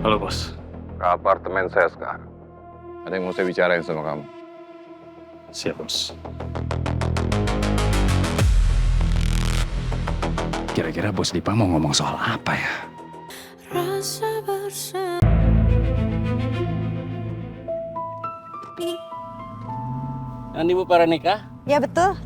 Halo, Bos. Ke apartemen saya sekarang. Ada yang mau saya bicarain sama kamu. Siap, Bos. Kira-kira Bos Dipa mau ngomong soal apa ya? Rasa bersama. Ini Bu para nikah? Ya betul.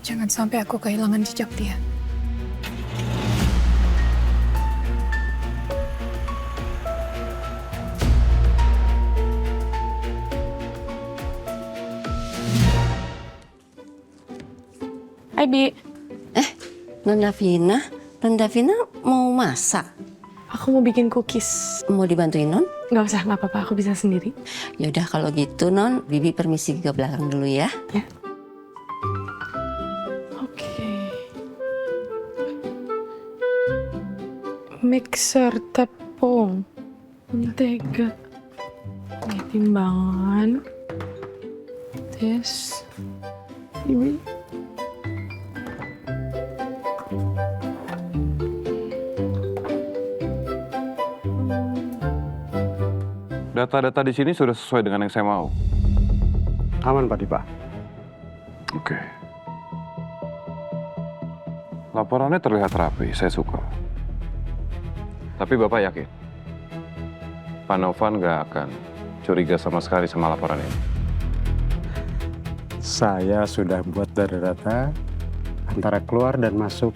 Jangan sampai aku kehilangan jejak dia. Hai, Bi. Non Davina mau masak. Aku mau bikin cookies. Mau dibantuin Non? Nggak usah, nggak apa-apa. Aku bisa sendiri. Yaudah kalau gitu Non, Bibi permisi ke belakang dulu ya. Oke. Mixer tepung. Mentega. Ini timbangan. Tes. Ini. Data-data di sini sudah sesuai dengan yang saya mau. Aman Pak Dipa. Oke. Laporannya terlihat rapi, saya suka. Tapi Bapak yakin? Pak Novan nggak akan curiga sama sekali sama laporan ini. Saya sudah buat data antara keluar dan masuk.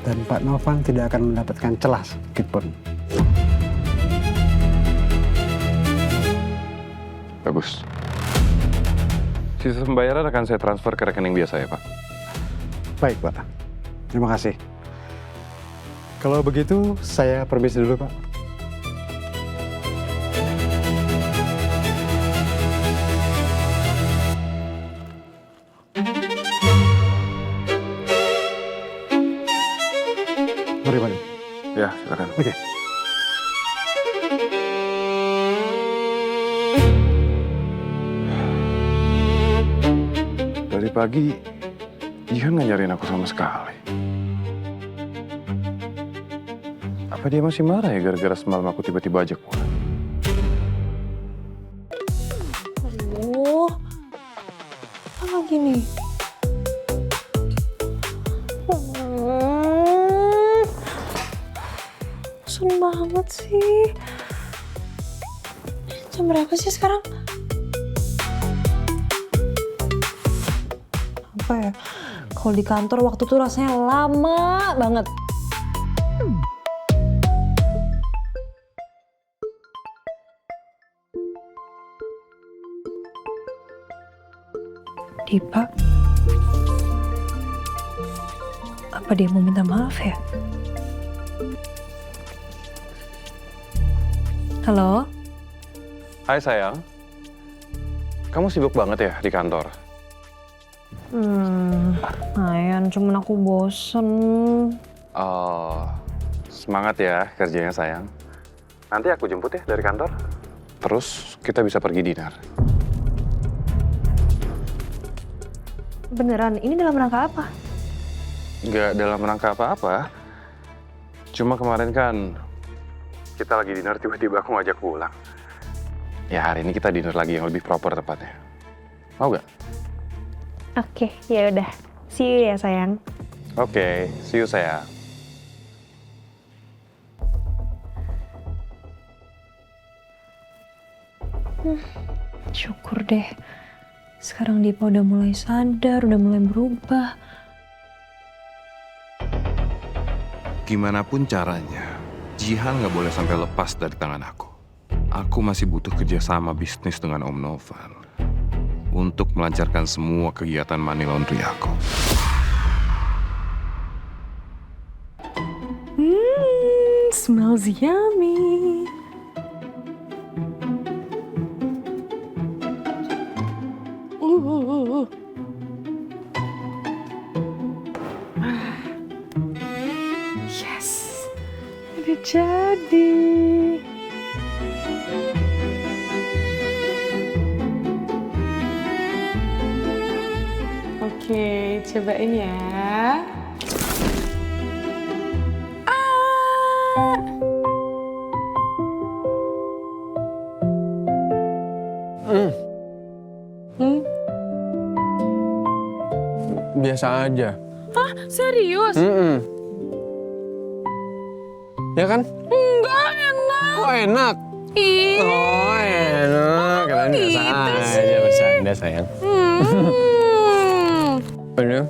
Dan Pak Novan tidak akan mendapatkan celah sedikitpun. Bagus. Sisa pembayaran akan saya transfer ke rekening biasa ya, Pak. Baik Pak. Terima kasih. Kalau begitu saya permisi dulu Pak. Mari Pak. Ya, silakan. Oke. Dari pagi, Jihan nggak nyariin aku sama sekali. Apa dia masih marah ya gara-gara semalam aku tiba-tiba ajak pulang? Aduh. Apa lagi nih? Bosan banget sih. Jam berapa sih sekarang? Apa ya? Kalau di kantor waktu tuh rasanya lama banget. Dipa, apa dia mau minta maaf ya? Halo? Hai sayang, kamu sibuk banget ya di kantor? Lumayan, cuman aku bosen. Oh, semangat ya kerjanya sayang. Nanti aku jemput ya dari kantor. Terus kita bisa pergi dinner. Beneran, ini dalam rangka apa? Nggak dalam rangka apa-apa. Cuma kemarin kan kita lagi dinner, tiba-tiba aku ngajak pulang. Ya hari ini kita dinner lagi yang lebih proper tepatnya. Mau nggak? Oke, ya udah. See you ya sayang. Oke, see you sayang. Syukur deh. Sekarang Dipa udah mulai sadar, udah mulai berubah. Gimana pun caranya, Jihan nggak boleh sampai lepas dari tangan aku. Aku masih butuh kerjasama bisnis dengan Om Novan untuk melancarkan semua kegiatan money laundry aku. Smells yummy. Yes, udah jadi. Cobain ya. Biasa aja. Hah? Serius? Ya kan? Enggak enak. Oh enak. Ih. Oh enak. Kalian gitu biasa sih? aja bercanda sayang. Ini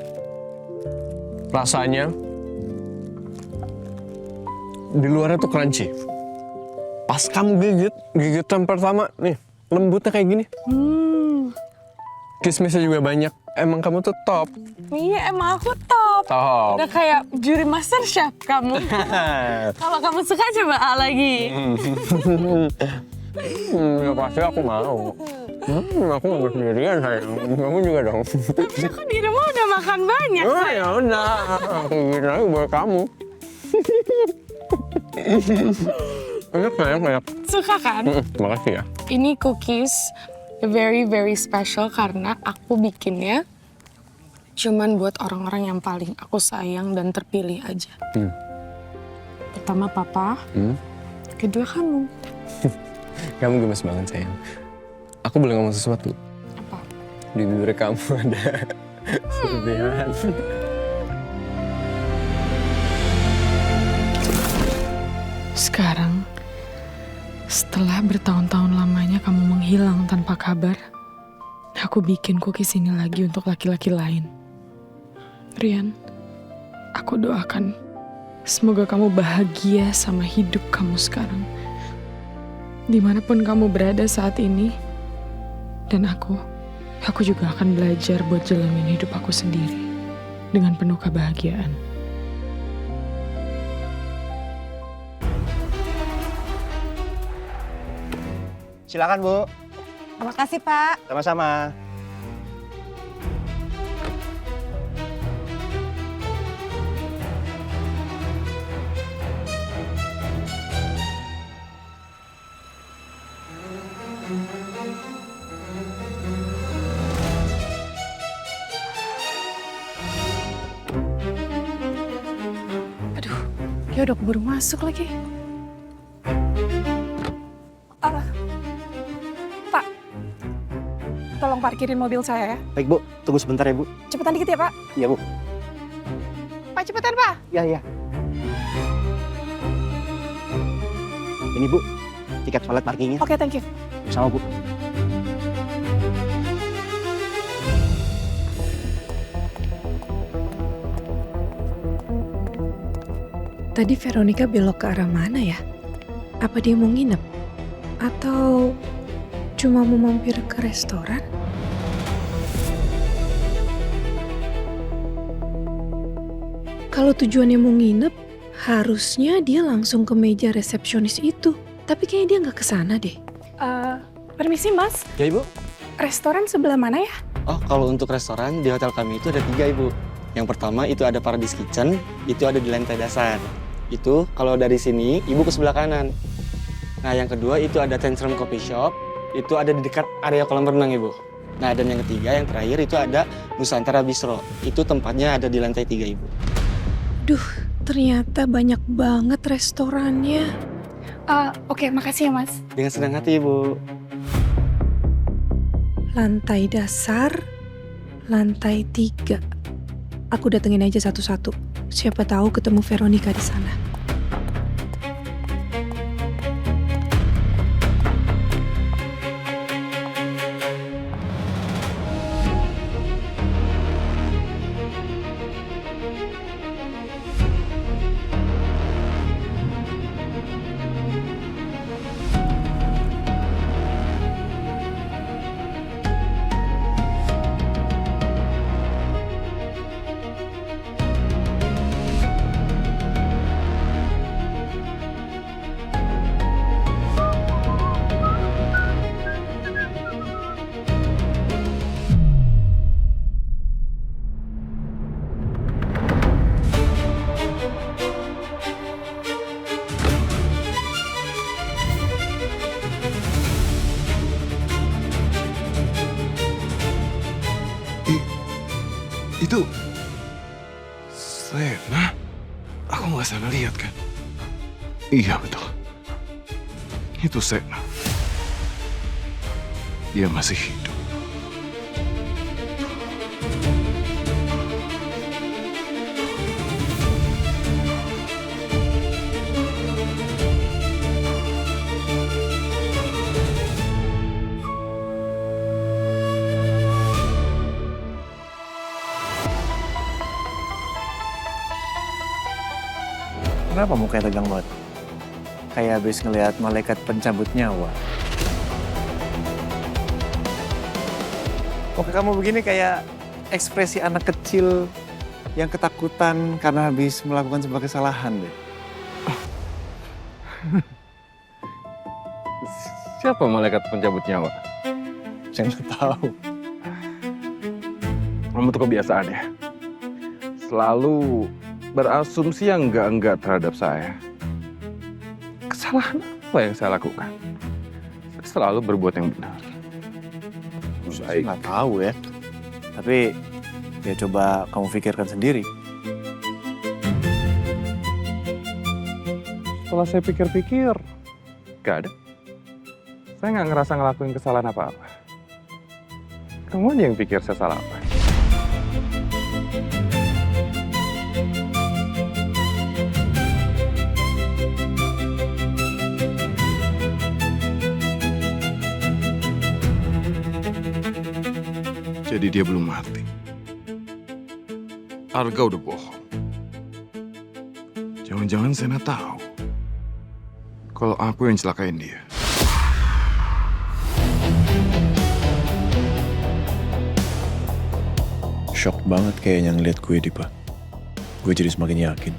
rasanya di luarnya tuh crunchy. Pas kamu gigitan pertama nih lembutnya kayak gini. Kismisnya juga banyak. Emang kamu tuh top. Iya, emang aku top. Top. Udah kayak juri master chef kamu. Kalau kamu suka coba A lagi. Ya pasti aku mau. Aku nggak sendirian sayang. Kamu juga dong. Tapi aku di rumah udah makan banyak. Oh ya udah. Aku bikin lagi buat kamu. Enak sayang, enak. Suka kan? Terima kasih ya. Ini cookies very very special karena aku bikinnya cuman buat orang-orang yang paling aku sayang dan terpilih aja. Pertama papa, kedua kamu. Kamu gemes banget sayang. Aku boleh ngomong sesuatu? Apa? Di bibir kamu ada serpihan. Sekarang, setelah bertahun-tahun lamanya kamu menghilang tanpa kabar, aku bikin cookies ini lagi untuk laki-laki lain. Rian, aku doakan semoga kamu bahagia sama hidup kamu sekarang. Dimanapun kamu berada saat ini, dan aku juga akan belajar buat jalanin hidup aku sendiri dengan penuh kebahagiaan. Silakan, Bu. Terima kasih, Pak. Sama-sama. Aduh, dia udah keburu masuk lagi. Pak, tolong parkirin mobil saya ya. Baik, Bu. Tunggu sebentar ya, Bu. Cepetan dikit ya, Pak. Iya, Bu. Pak, cepetan, Pak. Iya, iya. Ini, Bu. Tiket valet parkingnya. Oke, thank you. Sama, Bu. Tadi Veronica belok ke arah mana ya? Apa dia mau nginep? Atau cuma mau mampir ke restoran? Kalau tujuannya mau nginep, harusnya dia langsung ke meja resepsionis itu. Tapi kayaknya dia nggak kesana deh. Permisi, Mas. Ya, Ibu. Restoran sebelah mana ya? Oh, kalau untuk restoran di hotel kami itu ada 3, Ibu. Yang pertama itu ada Paradise Kitchen, itu ada di lantai dasar. Itu kalau dari sini, Ibu ke sebelah kanan. Nah, yang kedua itu ada Tantrum Coffee Shop, itu ada di dekat area kolam renang, Ibu. Nah, dan yang ketiga, yang terakhir itu ada Nusantara Bistro. Itu tempatnya ada di lantai 3, Ibu. Duh, ternyata banyak banget restorannya. Oke, makasih ya, Mas. Dengan senang hati, Ibu. Lantai dasar, lantai 3. Aku datengin aja satu-satu. Siapa tahu ketemu Veronica di sana. Sena? Aku nggak salah lihat kan? Iya betul. Itu Sena. Dia masih hidup. Kenapa mukanya tegang banget? Kayak habis ngelihat malaikat pencabut nyawa. Muka kamu begini kayak ekspresi anak kecil yang ketakutan karena habis melakukan sebuah kesalahan deh. Siapa malaikat pencabut nyawa? Saya nggak tahu. Kamu tuh kebiasaan ya. Selalu berasumsi yang enggak terhadap saya. Kesalahan apa yang saya lakukan? Saya selalu berbuat yang benar. Saya nggak tahu ya. Tapi ya coba kamu pikirkan sendiri. Setelah saya pikir-pikir, gak ada. Saya nggak ngerasa ngelakuin kesalahan apa-apa. Kamu aja yang pikir saya salah apa. Jadi dia belum mati. Arga udah bohong. Jangan-jangan Sena tahu kalau aku yang celakain dia. Shock banget kayaknya ngeliat gue, Dipa. Gue jadi semakin yakin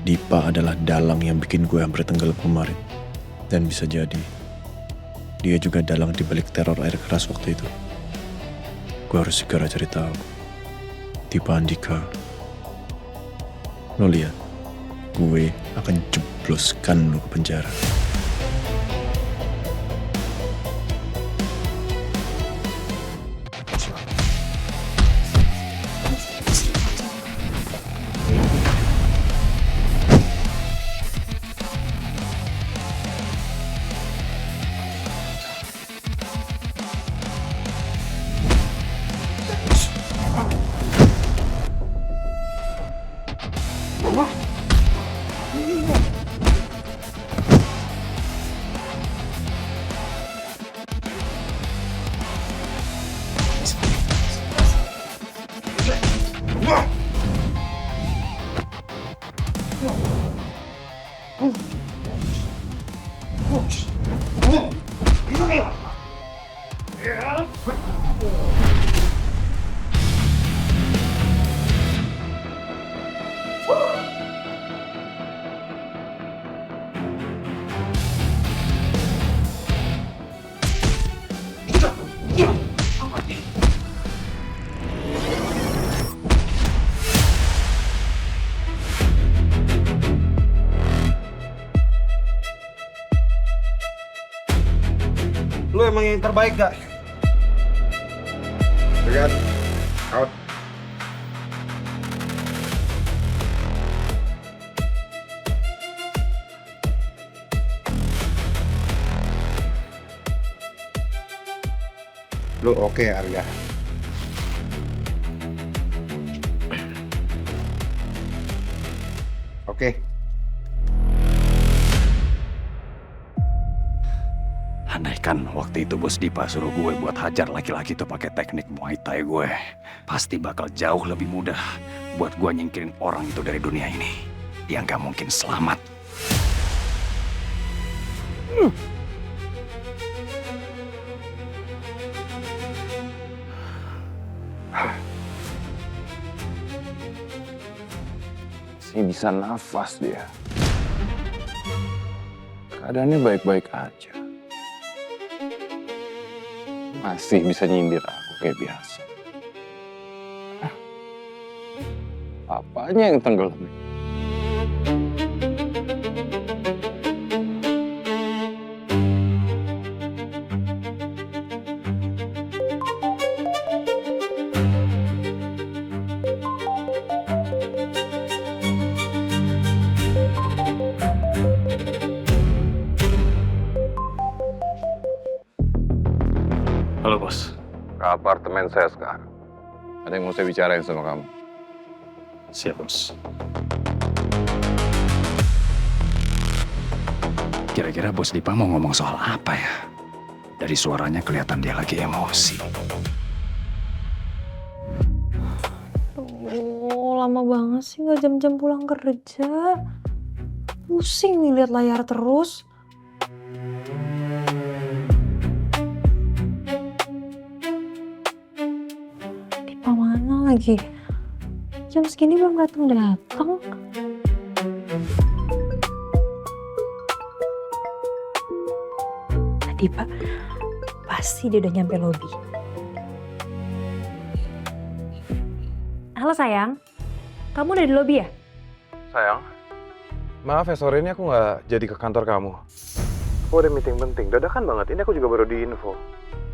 Dipa adalah dalang yang bikin gue hampir tenggelam kemarin. Dan bisa jadi dia juga dalang di balik teror air keras waktu itu. Gue harus segera cari tahu. Dipa Andika. Lo lihat, gue akan jebloskan lo ke penjara. Lu emang yang terbaik gak? Lihat, out. Lu oke, Arga? Oke. Andaikan waktu itu Bos Dipa suruh gue buat hajar laki-laki itu pakai teknik Muay Thai gue, pasti bakal jauh lebih mudah buat gue nyingkirin orang itu dari dunia ini. Dia nggak mungkin selamat. Masih bisa nafas dia. Keadaannya baik-baik aja. Masih bisa nyindir aku kayak biasa. Apanya yang tenggelam? Halo, Bos. Ke apartemen saya sekarang. Ada yang mau saya bicarain sama kamu. Siap, Bos. Kira-kira Bos Dipa mau ngomong soal apa ya? Dari suaranya kelihatan dia lagi emosi. Oh, lama banget sih nggak jam-jam pulang kerja. Pusing nih lihat layar terus. Dipa mana lagi? Jam segini belum datang-datang. Dipa, pasti dia udah nyampe lobi. Halo sayang, kamu udah di lobi ya? Sayang, maaf ya sore ini aku nggak jadi ke kantor kamu. Aku ada meeting penting, dadakan banget. Ini aku juga baru diinfo.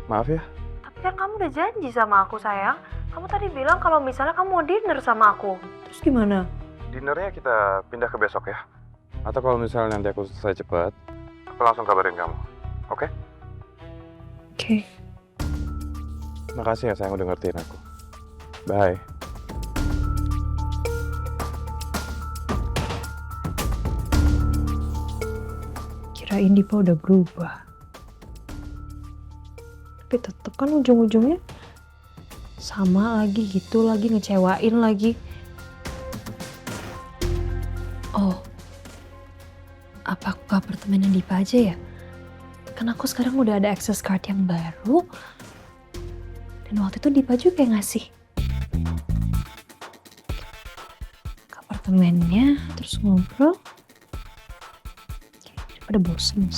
Maaf ya. Tapi kan kamu udah janji sama aku sayang. Kamu tadi bilang kalau misalnya kamu mau dinner sama aku. Terus gimana? Dinernya kita pindah ke besok ya. Atau kalau misalnya nanti aku selesai cepat, aku langsung kabarin kamu. Oke? Oke. Makasih ya sayang udah ngertiin aku. Bye. Kirain Dipa udah berubah. Tapi tetep kan ujung-ujungnya sama lagi gitu lagi, ngecewain lagi. Oh, apa aku ke apartemennya Dipa aja ya? Kan aku sekarang udah ada access card yang baru. Dan waktu itu Dipa juga yang ngasih. Ke apartemennya, terus ngobrol. Daripada bosen.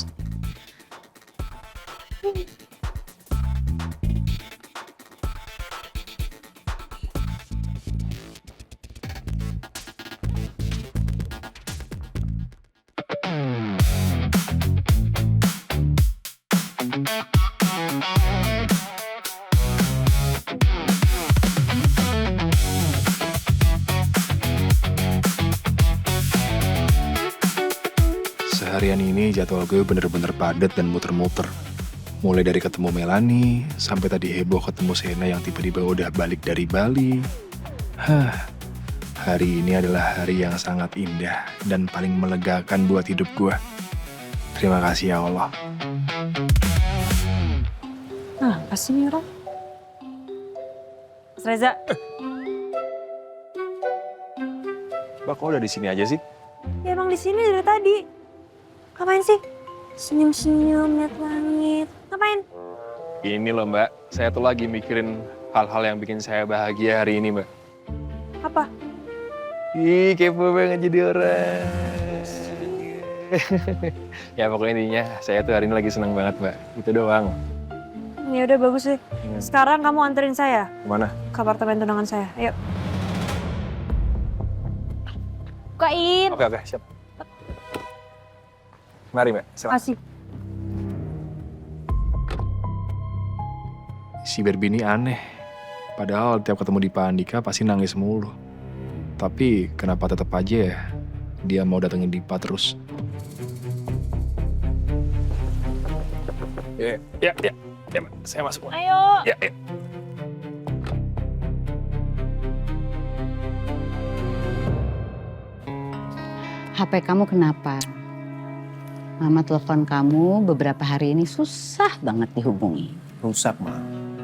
Seharian ini jadwal gue bener-bener padat dan muter-muter. Mulai dari ketemu Melanie, sampai tadi heboh ketemu Sena yang tiba-tiba udah balik dari Bali. Hari ini adalah hari yang sangat indah dan paling melegakan buat hidup gue. Terima kasih ya Allah. Nah, pasti nih orang. Mas Reza. Mbak, kok udah di sini aja sih? Ya emang di sini dari tadi. Ngapain sih? Senyum-senyum, liat langit. Ngapain? Ini loh Mbak, saya tuh lagi mikirin hal-hal yang bikin saya bahagia hari ini Mbak. Apa? Ih, kepo banget jadi orang. Ya pokoknya intinya saya tuh hari ini lagi seneng banget Mbak. Itu doang. Ya udah bagus sih. Sekarang kamu anterin saya Kemana? ke apartemen tunangan saya. Ayo. Bukain. Oke, siap. Mari Mbak, silakan. Kasih. Si Barbie ini aneh. Padahal tiap ketemu di Pak Andika pasti nangis mulu. Tapi kenapa tetap aja ya dia mau datengin Dipa terus? Ya, Mbak. Saya masuk. Ayo. Ya. HP kamu kenapa? Mama telepon kamu beberapa hari ini susah banget dihubungi. Rusak, Ma.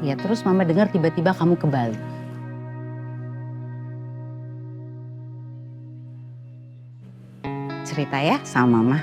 Ya terus Mama dengar tiba-tiba kamu ke Bali. Cerita ya sama Mama.